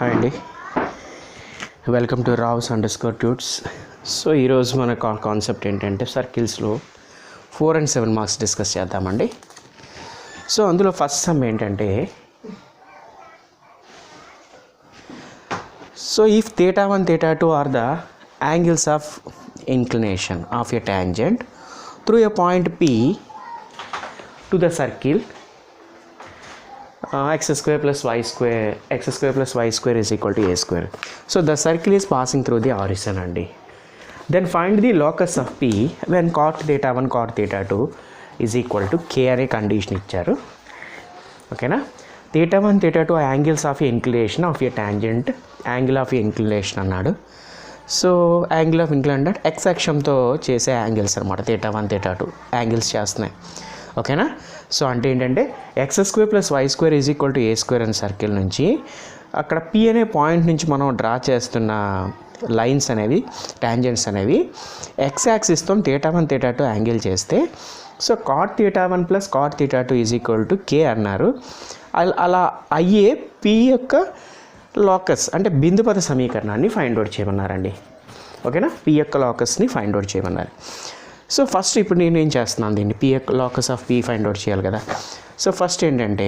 Hi అండి, welcome to Raos underscore tuts. So ఈరోజు మన కాన్సెప్ట్ ఏంటంటే సర్కిల్స్లో 4 and 7 మార్క్స్ డిస్కస్ చేద్దామండి. సో అందులో ఫస్ట్ సమ్ ఏంటంటే, so if θ1 θ2 are the angles of inclination of a tangent through a point P to the circle x square plus y square is equal to a square. So the circle is passing through the horizon andi. Then find the locus of P when cot θ1 cot θ2 is equal to k అనే condition ఇచ్చారు. ఓకేనా? θ1 θ2 angles of inclination of a tangent, angle of inclination అన్నాడు. So angle of inclination అంటే x అక్షంతో చేసే angles అనమాట. θ1 θ2 angles చేస్తున్నాయి. ఓకేనా? సో అంటే ఏంటంటే x square plus why square is equal to A square అనే సర్కిల్ నుంచి అక్కడ P అనే పాయింట్ నుంచి మనం డ్రా చేస్తున్న లైన్స్ అనేవి, టాంజెంట్స్ అనేవి x యాక్సిస్తో θ1 θ2 యాంగిల్ చేస్తే, so cot θ1 plus cot θ2 is equal to k అన్నారు. అలా అయ్యే P యొక్క లోకస్ అంటే బిందుపద సమీకరణాన్ని ఫైండ్ అవుట్ చేయమన్నారండి. ఓకేనా? P యొక్క లోకస్ని ఫైండ్ అవుట్ చేయమన్నారు. సో ఫస్ట్ ఇప్పుడు నేను ఏం చేస్తున్నాను, దీన్ని P యొక్క locus of P find out చేయాలి కదా. సో ఫస్ట్ ఏంటంటే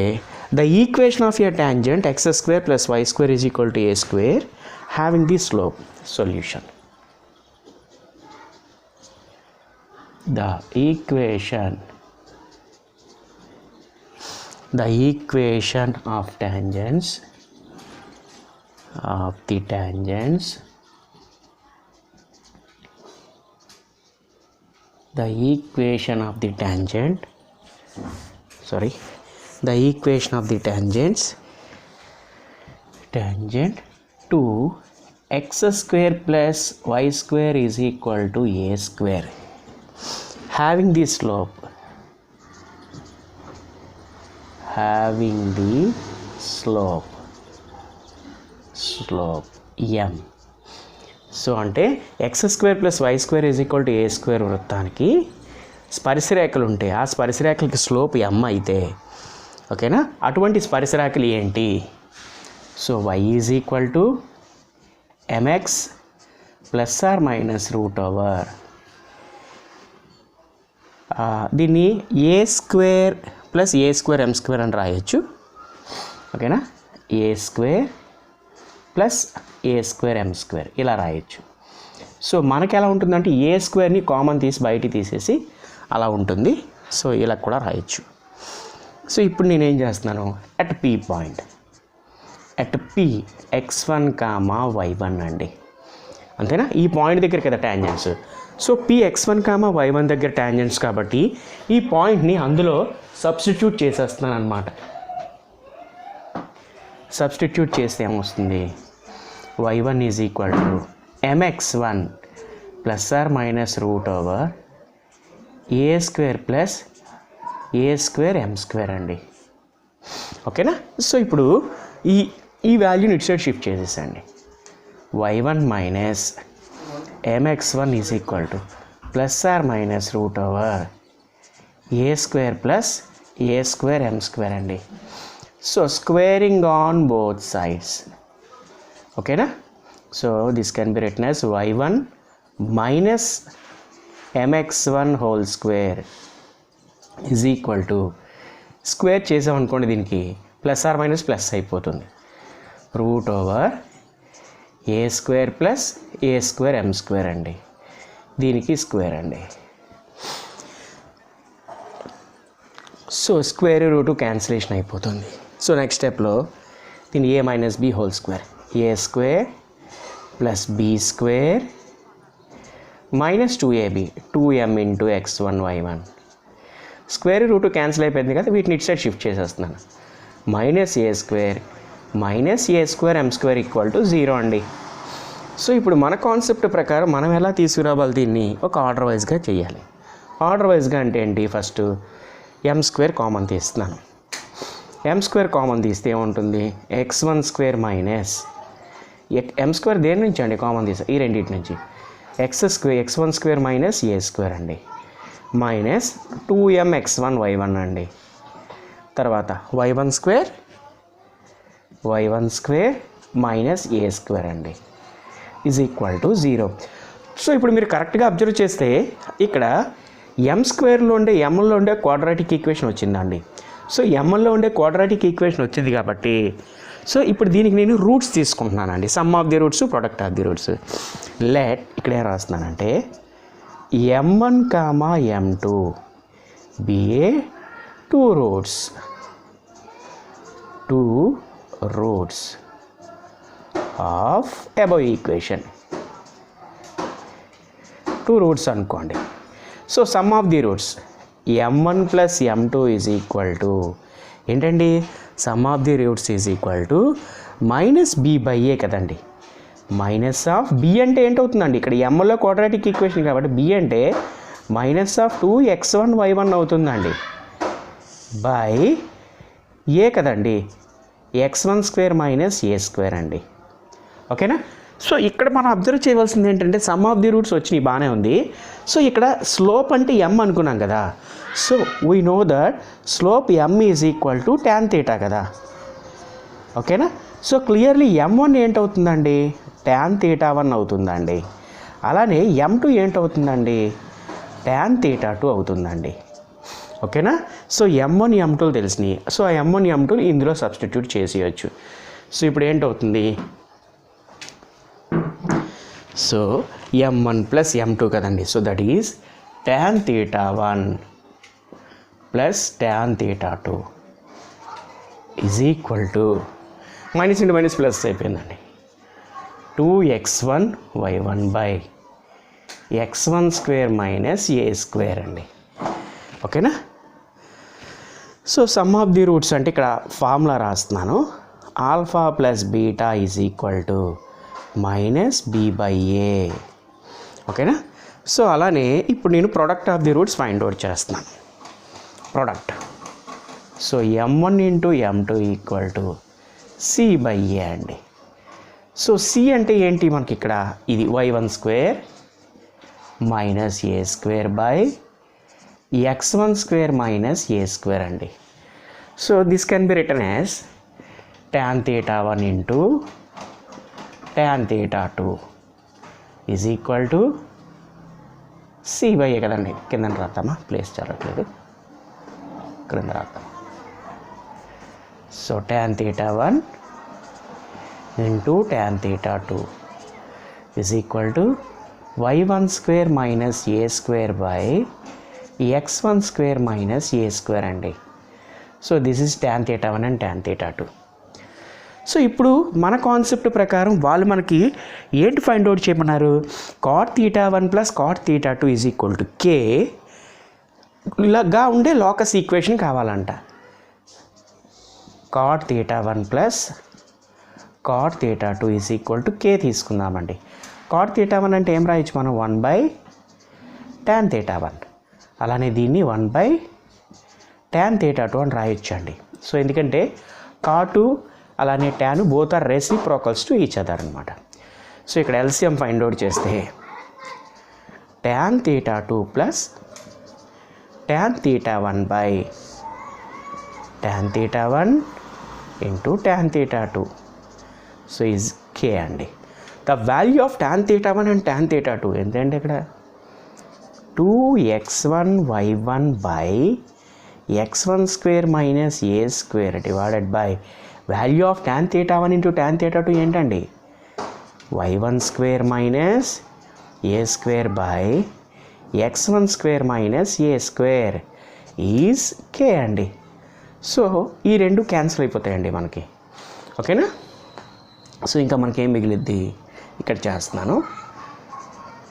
the equation of a tangent x square plus why square is equal to A square having the slope solution. The equation of tangents the equation of the tangent to x square plus y square is equal to a square having the slope m. So అంటే x square plus why square is equal to A square వృత్తానికి స్పర్శరేఖలు ఉంటాయి. ఆ స్పర్శరేఖలకి slope m అయితే, ఓకేనా, అటువంటి స్పర్శరేఖలు ఏంటి? So y is equal to mx plus or minus root over దీన్ని A square plus A square M square అని రాయొచ్చు. ఓకేనా? A square plus A square M square ఇలా రాయొచ్చు. సో మనకి ఎలా ఉంటుందంటే ఏ స్క్వేర్ని కామన్ తీసి బయటికి తీసేసి అలా ఉంటుంది. సో ఇలా కూడా రాయొచ్చు. సో ఇప్పుడు నేనేం చేస్తున్నాను, at P point, at P x1 y1 అండి, అంతేనా? ఈ పాయింట్ దగ్గర కదా tangents. So P x1 y1 దగ్గర టాంజెంట్స్ కాబట్టి ఈ పాయింట్ని అందులో సబ్స్టిట్యూట్ చేసేస్తున్నాను అనమాట. సబ్స్టిట్యూట్ చేస్తే ఏమొస్తుంది, y1 is equal to mx1 plus or minus root over a square plus A square M square అండి. ఓకేనా? సో ఇప్పుడు ఈ వాల్యూని ఇటు సైడ్ షిఫ్ట్ చేసేసండి. y1 minus mx1 is equal to plus or minus root over a square plus A square M square అండి. So squaring on both sides. ఓకేనా? So this can be written as y1 minus mx1 whole square is equal to, square చేసామనుకోండి దీనికి plus or minus plus అయిపోతుంది, root over a square plus A square M square అండి. దీనికి square అండి. So square root cancellation అయిపోతుంది. So next స్టెప్లో దీన్ని a minus b whole square, a square plus b square minus 2ab 2m into x1 y1. Square root cancel అయిపోయింది కదా, వీటిని ఇటు సైడ్ షిఫ్ట్ చేసేస్తున్నాను. Minus a square minus a square M square equal to 0 అండి. So ఇప్పుడు మన concept ప్రకారం మనం ఎలా తీసుకురావాలి, దీన్ని ఒక ఆర్డర్ వైజ్గా చేయాలి. ఆర్డర్ వైజ్గా అంటే ఏంటి, ఫస్ట్ ఎం స్క్వేర్ కామన్ తీస్తున్నాను. ఎం స్క్వేర్ కామన్ తీస్తే ఏముంటుంది, x1 square minus M square దేని నుంచి అండి కామన్ తీసా, ఈ రెండింటి నుంచి, x1 square minus a square అండి, మైనస్ 2m x1 y1 అండి. తర్వాత y1 square minus a square అండి ఈజ్ ఈక్వల్ టు 0. సో ఇప్పుడు మీరు కరెక్ట్గా అబ్జర్వ్ చేస్తే ఇక్కడ ఎం స్క్వేర్లో ఉండే ఎంలో ఉండే క్వాడ్రాటిక్ ఈక్వేషన్ వచ్చిందండి. సో ఎంలో ఉండే క్వాడ్రాటిక్ ఈక్వేషన్ వచ్చింది కాబట్టి సో ఇప్పుడు దీనికి నేను రూట్స్ తీసుకుంటున్నానండి. Sum of the roots, product of the roots. Let ఇక్కడ ఏం రాస్తున్నానంటే m1 comma m2 be a two roots of above equation. Two roots అనుకోండి. So sum of the roots m1 plus m2 is equal to ఏంటండి, sum of the roots is equal to minus b by a కదండి. Minus of b అంటే ఏంటవుతుందండి, ఇక్కడ ఎంలో quadratic equation కాబట్టి b అంటే minus of 2x1y1 అవుతుందండి by a కదండి, x1 square minus a square అండి. ఓకేనా. సో ఇక్కడ మనం అబ్జర్వ్ చేయవలసింది ఏంటంటే సమ్ ఆఫ్ ది రూట్స్ వచ్చినాయి, బాగానే ఉంది. సో ఇక్కడ స్లోప్ అంటే m అనుకున్నాం కదా. So we know that slope m is equal to tan θ కదా. ఓకేనా. సో క్లియర్లీ m1 ఏంటవుతుందండి, tan θ1 అవుతుందండి. అలానే m2 ఏంటవుతుందండి, tan θ2 అవుతుందండి. ఓకేనా. So m1 m2 తెలిసినాయి. సో ఆ m1 m2 ఇందులో సబ్స్టిట్యూట్ చేసేయచ్చు. సో ఇప్పుడు ఏంటవుతుంది, సో m1 ప్లస్ m2 కదండి. So that is tan θ1 plus tan θ2 is equal to minus into minus plus అయిపోయిందండి 2x1y1 by x1 square minus a square అండి. ఓకేనా. So sum of the roots అంటే ఇక్కడ formula రాస్తున్నాను. Alpha plus beta is equal to minus b by a. ఓకేనా. So అలానే ఇప్పుడు నేను product of the roots find out చేస్తున్నాను. Product so m1 into m2 equal to c by ఏ అండి. So c అంటే ఏంటి మనకి ఇక్కడ, ఇది y1 square minus a square by x1 square minus a square అండి. So this can be written as tan θ1 into tan θ2 is equal to c by a కదండి. కింద రాద్దామా, ప్లేస్ జరగట్లేదు, క్రింద రాద్దాం. So tan θ1 into tan θ2 is equal to y1 square minus a square by x1 square minus a square అండి. So this is tan θ1 and tan θ2. So ఇప్పుడు మన concept ప్రకారం వాళ్ళు మనకి ఏంటి ఫైండ్ అవుట్ చేయమన్నారు, cot θ1 plus cot θ2 is equal to k గా ఉండే లోకస్ ఈక్వేషన్ కావాలంట. cot θ1 plus cot θ2 is equal to k తీసుకుందామండి. cot θ1 అంటే ఏం రాయొచ్చు మనం, 1 బై tan θ1. అలానే దీన్ని 1 బై tan θ2 అని రాయొచ్చు అండి. సో ఎందుకంటే cot అలానే tan both are reciprocals to each other అనమాట. సో ఇక్కడ ఎల్సిఎం ఫైండ్ అవుట్ చేస్తే tan θ2 plus tan θ1 by tan θ1 into tan θ2 so is k అండి. The value of tan θ1 and tan θ2 ఎంతంటే ఇక్కడ 2x1y1 by x1 square minus a square divided by value of tan θ1 into tan θ2 ఏంటండి, y1 square minus a square by x1 square minus a square is k అండి. So ఈ రెండు cancel అయిపోతాయండి మనకి. ఓకేనా. So ఇంకా మనకేం మిగిలిద్ది, ఇక్కడ చేస్తున్నాను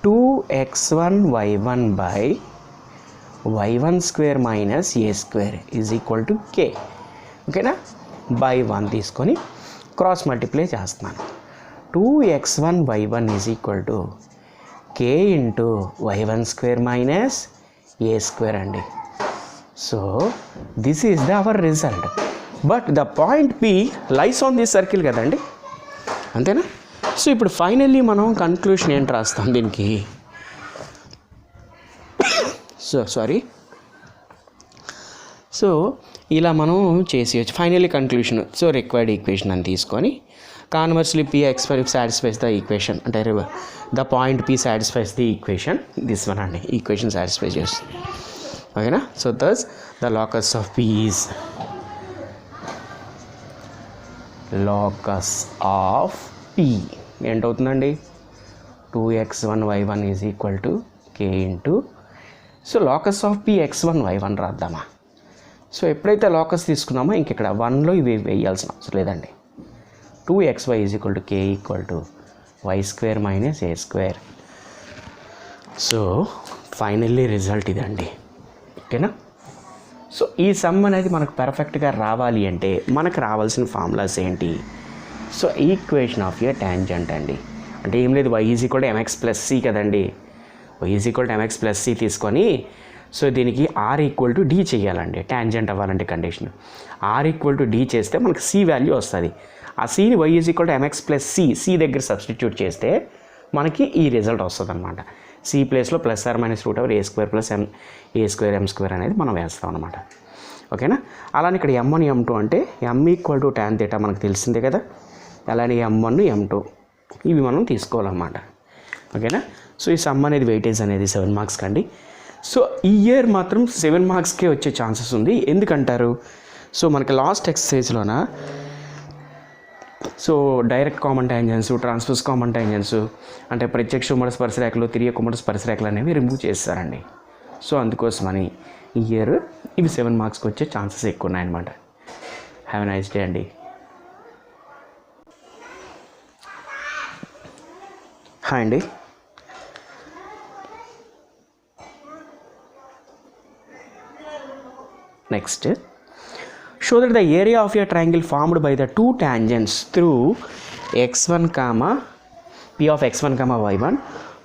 2x1y1 by y1 square minus a square is equal to k. ఓకేనా. బై 1 తీసుకొని క్రాస్ మల్టిప్లై చేస్తున్నాను. 2x1y1 is equal to k into y1 square minus a square అండి. So this is the our result. But the point P lies on this circle కదండి, అంతేనా. So ఇప్పుడు finally మనం conclusion ఏంటి రాస్తాం దీనికి, సో ఇలా మనం చేసేయచ్చు finally conclusion. So required equation అని తీసుకొని Conversely, Px satisfies the equation. The point P satisfies the equation. This one and equation satisfies yes. Okay na? So thus the locus of P is locus of P. End అవుతుందండి 2x1 y1 is equal to k into. So locus of P x1 y1 రాద్దామా. So ఎప్పుడైతే locus తీసుకున్నామో ఇంక ఇక్కడ 1లో ఇవి వేయాల్సిన అవసరం లేదండి. 2xy is equal to k equal to y square minus a square. So finally result ఇదండి. ఓకేనా. సో ఈ సమ్ అనేది మనకు పర్ఫెక్ట్గా రావాలి అంటే మనకు రావాల్సిన ఫార్ములాస్ ఏంటి. So equation of A tangent అండి. అంటే ఏం లేదు, y is equal to mx plus c కదండి. y is equal to mx plus c తీసుకొని సో దీనికి r ఈక్వల్ టు d చేయాలండి. ట్యాంజెంట్ అవ్వాలంటే condition r equal to d చేస్తే మనకు c వాల్యూ వస్తుంది. ఆ cని y is equal to mx plus c దగ్గర సబ్స్టిట్యూట్ చేస్తే మనకి ఈ రిజల్ట్ వస్తుంది అనమాట. c ప్లేస్లో plus or minus root over a square plus a square m square అనేది మనం వేస్తాం అనమాట. ఓకేనా. అలానే ఇక్కడ m1 m2 అంటే m ఈక్వల్ టు tan θ మనకు తెలిసిందే కదా. అలానే m1 m2 ఇవి మనం తీసుకోవాలన్నమాట. ఓకేనా. సో ఈ సమ్ అనేది వెయిటేజ్ అనేది 7 మార్క్స్ కండి. సో ఈ ఇయర్ మాత్రం 7 మార్క్స్కే వచ్చే ఛాన్సెస్ ఉంది. ఎందుకంటారు, సో మనకి లాస్ట్ ఎక్సర్సైజ్లోన so direct common tangents, transverse common tangents అంటే ప్రత్యక్ష ఉమ్మడి స్పర్శరేఖలు, తిరియక ఉమ్మడి స్పర్శరేఖలు అనేవి రిమూవ్ చేస్తారండి. సో అందుకోసమని ఈ ఇయర్ ఇవి 7 మార్క్స్కి వచ్చే ఛాన్సెస్ ఎక్కువ ఉన్నాయన్నమాట. హ్యావ్ ఎ నైస్ డే అండి. హాయ్ అండి. Next, show that the area of a triangle formed by the two tangents through x1 comma p of x1 comma y1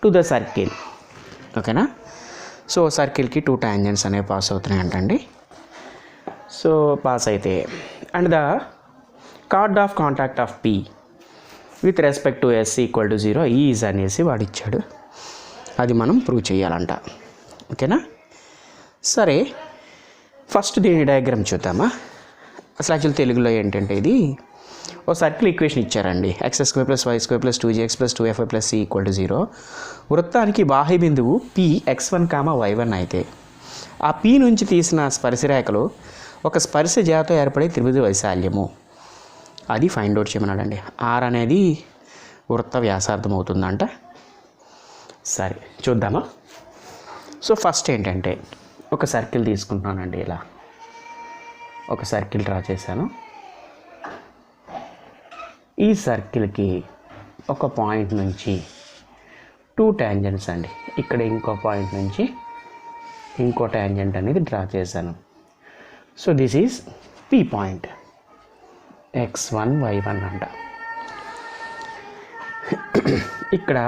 to the circle. ఓకేనా. So సర్కిల్కి 2 tangents అనేవి pass అవుతున్నాయి అంటండి. So pass అయితే and the card of contact of p with respect to s equal to 0 is అనేసి వాడిచ్చాడు. అది మనం prove చేయాలంట. ఓకేనా. సరే, ఫస్ట్ దీని డయాగ్రామ్ చూద్దామా. అసలు యాక్చువల్ తెలుగులో ఏంటంటే ఇది ఓ సర్కిల్ ఈక్వేషన్ ఇచ్చారండి. x square plus y square plus 2gx plus 2fy plus c equal to 0. వృత్తానికి బాహ్య బిందువు p x1 కామా y1 అయితే ఆ p నుంచి తీసిన స్పర్శరేఖలు ఒక స్పర్శ జాతో ఏర్పడే త్రిభుజ వైశాల్యము అది ఫైండ్ అవుట్ చేయమన్నాడండి. r అనేది వృత్త వ్యాసార్థం అవుతుందంట. సరే చూద్దామా. సో ఫస్ట్ ఏంటంటే ఒక సర్కిల్ తీసుకుంటున్నానండి. ఇలా ఒక సర్కిల్ డ్రా చేశాను. ఈ సర్కిల్కి ఒక పాయింట్ నుంచి 2 ట్యాంజెంట్స్ అండి. ఇక్కడ ఇంకో పాయింట్ నుంచి ఇంకో ట్యాంజెంట్ అనేది డ్రా చేశాను. So this is p point x1 y1 అంట. ఇక్కడ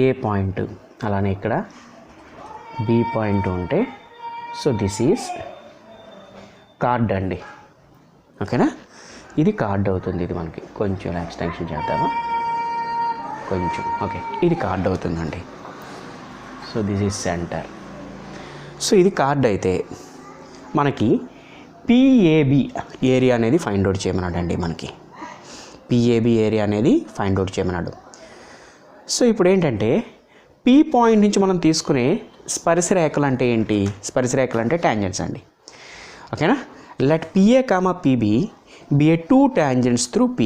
ఏ పాయింట్ అలానే ఇక్కడ బి పాయింట్ ఉంటే సో దిస్ ఈజ్ కార్డ్ అండి. ఓకేనా. ఇది కార్డ్ అవుతుంది. ఇది మనకి కొంచెం ఎక్స్టెన్షన్ చేద్దామా కొంచెం. ఓకే, ఇది కార్డ్ అవుతుందండి. So this is centre. So ఇది కార్డ్ అయితే మనకి PAB ఏరియా అనేది ఫైండ్ అవుట్ చేయమన్నాడండి. మనకి PAB ఏరియా అనేది ఫైండ్ అవుట్ చేయమన్నాడు. సో ఇప్పుడు ఏంటంటే P పాయింట్ నుంచి మనం తీసుకునే స్పర్శరేఖలు అంటే ఏంటి, స్పర్శరేఖలు అంటే ట్యాంజెంట్స్ అండి. ఓకేనా. Let PA comma PB be a 2 tangents through P.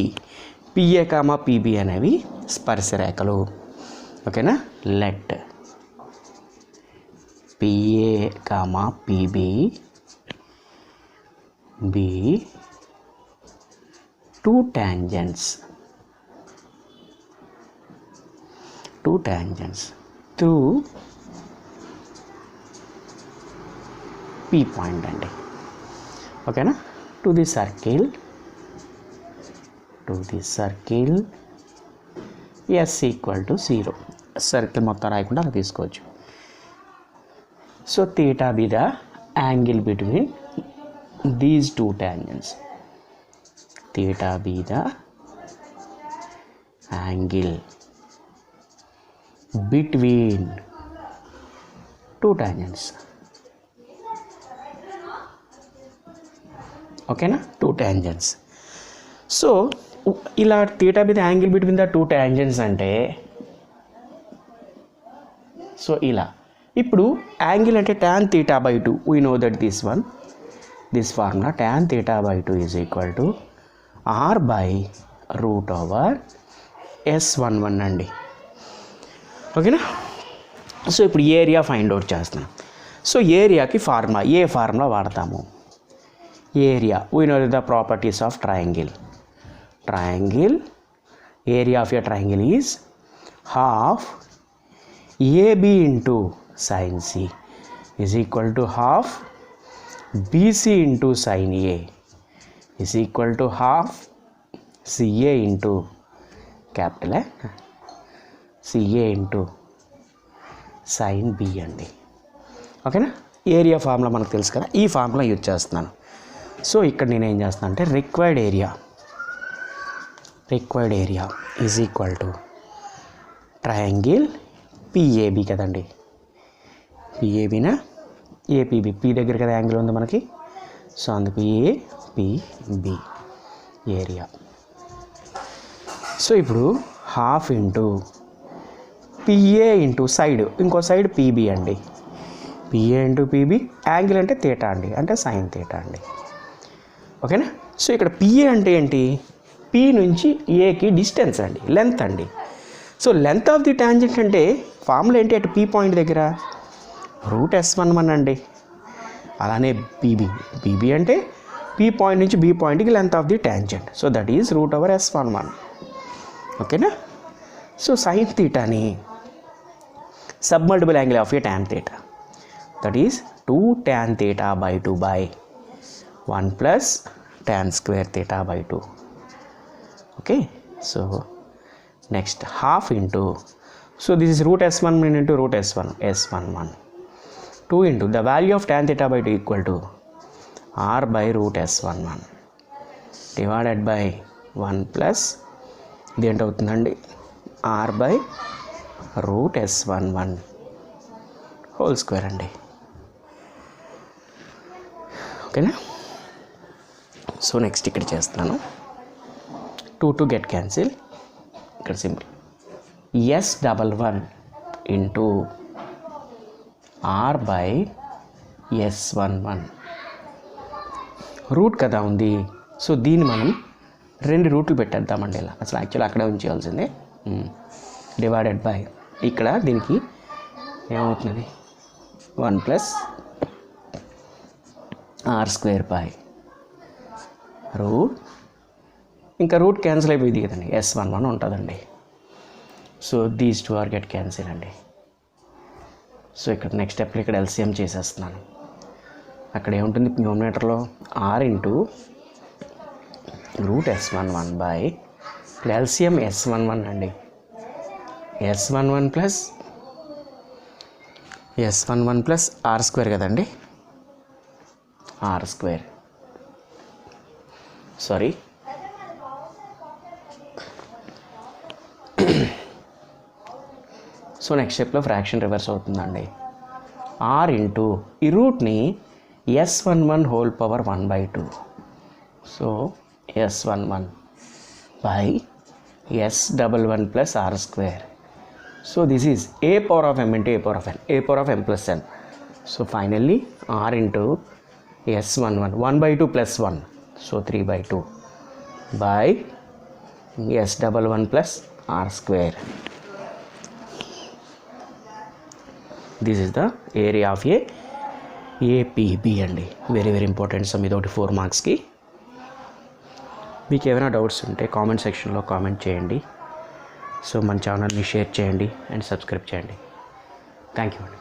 PA comma PB అనేవి స్పర్శరేఖలు. ఓకేనా. Let PA comma PB be 2 tangents through P point అండి. ఓకేనా. To the circle s equal to 0. Circle మొత్తం రాయకుండా అలా తీసుకోవచ్చు. So theta be the angle between these 2 tangents. Theta be the angle between 2 tangents. ఓకేనా. 2 tangents. సో ఇలా theta మీద angle between the two tangents అంటే సో ఇలా. ఇప్పుడు యాంగిల్ అంటే tan theta by 2, we know that this formula tan theta by 2 is equal to r by route over S11 అండి. ఓకేనా. So ఇప్పుడు ఏరియా ఫైండ్ అవుట్ చేస్తున్నాం. So ఏరియాకి formula వాడతాము. Area, we know the properties of triangle. Area of a triangle is half AB into sin C is equal to half BC into sin A is equal to half CA into capital CA into sin B అండి. ఓకేనా. Area formula మనకు తెలుసు కదా, ఈ formula use చేస్తున్నాను. So ఇక్కడ నేను ఏం చేస్తున్నాను అంటే required area is equal to triangle PAB కదండి. PABనా APB, P దగ్గర కదా యాంగిల్ ఉంది మనకి. సో అందుకు APB ఏరియా. సో ఇప్పుడు half into PA into side, ఇంకో సైడ్ PB అండి. PA ఇంటూ PB, యాంగిల్ అంటే థీటా అండి, అంటే సైన్ థీటా అండి. ఓకేనా. సో ఇక్కడ PA అంటే ఏంటి, P నుంచి Aకి డిస్టెన్స్ అండి, లెంత్ అండి. So length of the tangent అంటే ఫార్ములా ఏంటి, అటు P పాయింట్ దగ్గర రూట్ S11 అండి. అలానే BB అంటే P పాయింట్ నుంచి B పాయింట్కి length of the tangent. So that is root over S11. ఓకేనా. సో సైన్ థీటాని submultiple angle of a tan theta, that is 2 tan theta by 2 by 1 plus tan square theta by 2. Okay. So next half into, so this is root S11 into root S11, 2 into the value of tan theta by 2 equal to r by root S11 divided by 1 plus ఇది ఎంత అవుతుందండి, r by root S11 whole square అండి. ఓకేనా. So next ఇక్కడ చేస్తున్నాను, 2 get cancel. ఇక్కడ simple S11 into R by S11 root కదా ఉంది. సో దీన్ని మనం 2 రూట్లు పెట్టేద్దామండి. ఇలా అసలు యాక్చువల్లీ అక్కడే ఉంచేయాల్సిందే. డివైడెడ్ బై ఇక్కడ దీనికి ఏమవుతుంది, 1 plus R square by root, ఇంకా రూట్ క్యాన్సిల్ అయిపోయింది కదండి, S11 ఉంటుందండి. So these 2 are get cancel అండి. సో ఇక్కడ నెక్స్ట్ స్టెప్లో ఇక్కడ LCM చేసేస్తున్నాను. అక్కడ ఏముంటుంది న్యూమరేటర్లో R into root S11 by LCM S11 అండి. S11 ప్లస్ R స్క్వేర్ కదండి, R square, sorry so next స్టెప్లో ఫ్రాక్షన్ రివర్స్ అవుతుందండి. R ఇంటూ ఈ రూట్ని S11 whole power 1/2, so S11 by S11 plus R square. So this is A power of M into A power of N, A power of M plus N. So finally R into S11 1/2 plus 1, so 3/2 by S11 plus R square. This is the area of APB అండి. Very important some, ఇదొకటి 4 మార్క్స్కి. మీకు ఏమైనా doubts ఉంటే comment సెక్షన్లో comment చేయండి. So మన ఛానల్ని షేర్ చేయండి అండ్ సబ్స్క్రైబ్ చేయండి. థ్యాంక్ యూ అండి.